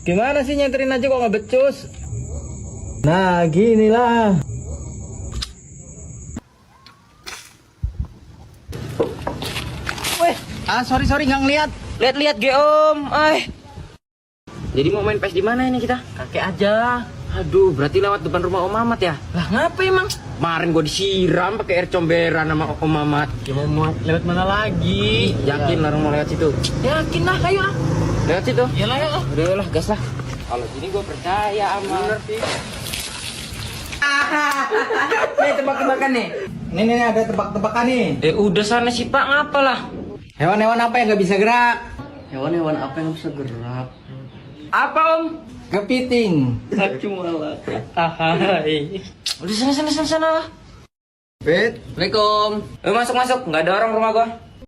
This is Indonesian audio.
Gimana sih nyenterin aja kok nggak becus? Nah, gini lah. Weh, sorry nggak ngeliat. Lihat-lihat ge Om. Jadi mau main PES di mana ini kita? Kakek aja. Aduh, berarti lewat depan rumah Om Mamat ya? Lah ngapa emang? Kemarin gua disiram pakai air comberan sama Om Mamat. Ya mau lewat mana lagi? Yakin lah mau lewat situ? Yakin lah, ayo lah. Lewat situ? Ya lah, ya. Udah lah, gas lah. Kalau gini gua percaya sama. Bener sih. Nih tebak-tebakan nih. Nih ada tebak-tebakan nih. Udah sana sih Pak, ngapa lah? Hewan-hewan apa yang nggak bisa gerak? Hewan-hewan apa yang bisa gerak? Apa Om? Kepiting. Cuma lah. Udah sana lah. Bet. Assalamualaikum. Masuk. Nggak ada orang rumah gua.